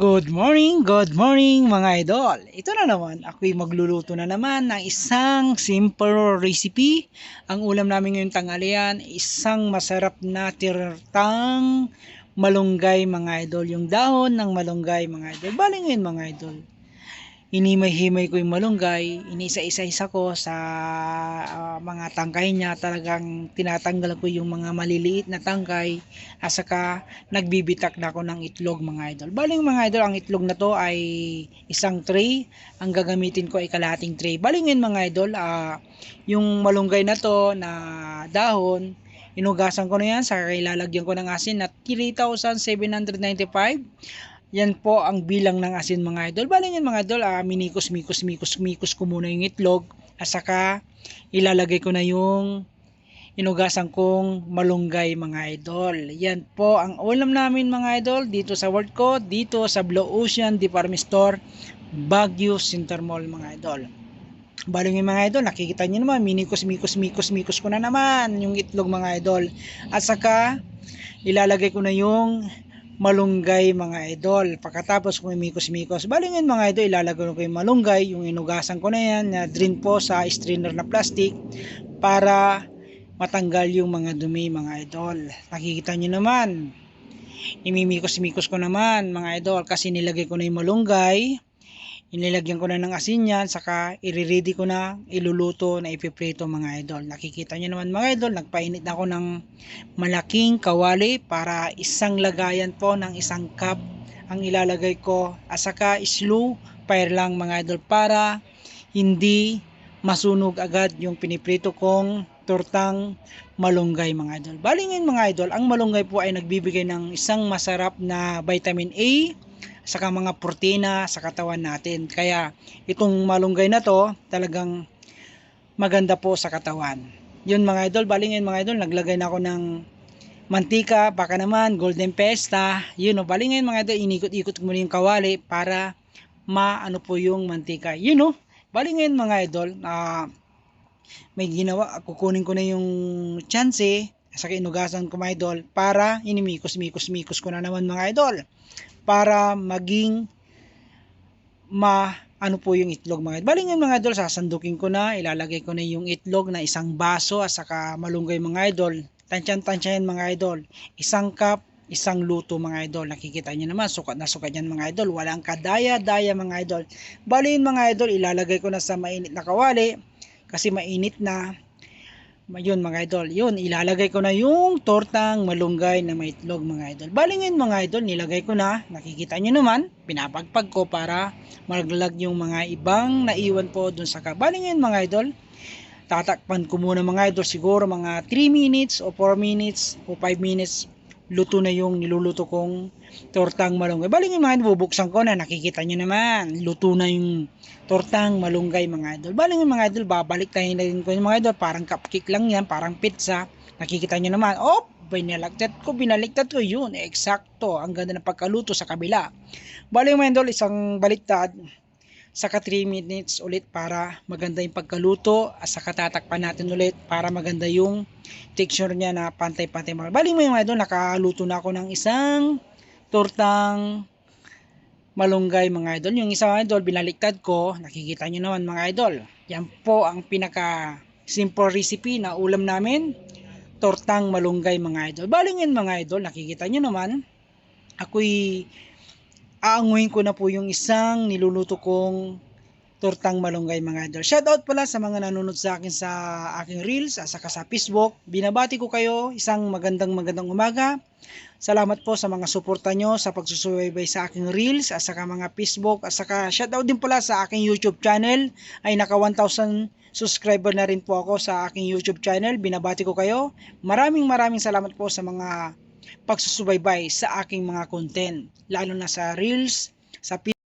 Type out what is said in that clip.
Good morning mga idol. Ito na naman, ako'y magluluto na naman ng isang simple recipe. Ang ulam namin ngayong tanghalian, isang masarap na tirtang malunggay mga idol. Yung dahon ng malunggay mga idol. Bali ngayon mga idol, hinimay-himay ko yung malunggay, inisa-isa-isa ko sa mga tangkay niya. Talagang tinatanggal ko yung mga maliliit na tangkay at saka nagbibitak na ako ng itlog mga idol. Baling mga idol, ang itlog na to ay isang tray. Ang gagamitin ko ay kalahating tray. Baling ngayon mga idol, yung malunggay na to na dahon, inugasan ko na yan, saka ilalagyan ko ng asin na 3,795. Yan po ang bilang ng asin mga idol. Bali yan mga idol, minikos ko muna yung itlog at saka ilalagay ko na yung inugasan kong malunggay mga idol. Yan po ang ulam namin mga idol dito sa world ko, dito sa Blue Ocean Department Store, Baguio Center Mall mga idol. Bali yung mga idol, nakikita nyo naman, minikos ko na naman yung itlog mga idol. At saka ilalagay ko na yung malunggay mga idol. Pagkatapos kung imikos-mikos, bali ngayon mga idol, ilalagay ko yung malunggay, yung inugasan ko na yan, na drain po sa strainer na plastic para matanggal yung mga dumi mga idol. Nakikita nyo naman, imimikos-mikos ko naman mga idol kasi nilagay ko na yung malunggay. Inilagyan ko na ng asin yan, saka i-ready ko na iluluto na ipiprito mga idol. Nakikita nyo naman mga idol, nagpainit na ako ng malaking kawali para isang lagayan po ng isang cup ang ilalagay ko. At saka slow fire lang mga idol para hindi masunog agad yung piniprito kong tortang malunggay mga idol. Bali ngayon mga idol, ang malunggay po ay nagbibigay ng isang masarap na vitamin A saka mga protina sa katawan natin. Kaya itong malunggay na to talagang maganda po sa katawan. Yun mga idol, bali ngayon mga idol, naglagay na ako ng mantika, baka naman golden pesta. Yun o, bali ngayon mga idol, inikot-ikot ko muna yung kawali para maano po yung mantika. Yun o, bali ngayon mga idol, may ginawa, kukunin ko na yung chance saka inugasan ko mga idol para inimikos-mikos ko na naman mga idol para maging ano po yung itlog mga idol. Bali ngayon mga idol, sasandukin ko na, ilalagay ko na yung itlog na isang baso at saka malunggay mga idol. Tansyan-tansyan mga idol. Isang cup, isang luto mga idol. Nakikita nyo naman, sukat na sukat yan mga idol. Walang kadaya-daya mga idol. Bali yun mga idol, ilalagay ko na sa mainit na kawali kasi mainit na. Yun mga idol, yun ilalagay ko na yung tortang malunggay na may itlog mga idol. Bali ngayon mga idol, nilagay ko na, nakikita nyo naman, pinapagpag ko para maglag yung mga ibang naiwan po dun sa cup. Bali ngayon mga idol, tatakpan ko muna mga idol, siguro mga 3 minutes o 4 minutes o 5 minutes, luto na yung niluluto kong tortang malunggay. Bali ngayon mga idol, bubuksan ko na, nakikita nyo naman, luto na yung tortang malunggay mga idol. Bali ngayon mga idol, babalik tayo na rin ko yung mga idol, parang cupcake lang yan, parang pizza. Nakikita nyo naman, binaliktad ko yun, eksakto, ang ganda ng pagkaluto sa kabila. Bali mga idol, isang baliktad, saka 3 minutes ulit para maganda yung pagkaluto at saka tatakpan natin ulit para maganda yung texture niya na pantay-pantay. Bali mga idol, nakaluto na ako ng isang tortang malunggay mga idol. Yung isang idol, binaliktad ko, nakikita nyo naman mga idol. Yan po ang pinaka simple recipe na ulam namin, tortang malunggay mga idol. Bali ngayon mga idol, nakikita nyo naman, ako'y aanguhin ko na po yung isang niluluto kong tortang malunggay mga idol. Shoutout pala sa mga nanonood sa akin sa aking reels at saka sa Facebook. Binabati ko kayo, isang magandang umaga. Salamat po sa mga suporta nyo sa pagsusubaybay sa aking reels at saka mga Facebook at saka shoutout din pala sa aking YouTube channel. Ay naka 1,000 subscriber na rin po ako sa aking YouTube channel. Binabati ko kayo. Maraming salamat po sa mga pagsusubaybay sa aking mga content, lalo na sa reels, sa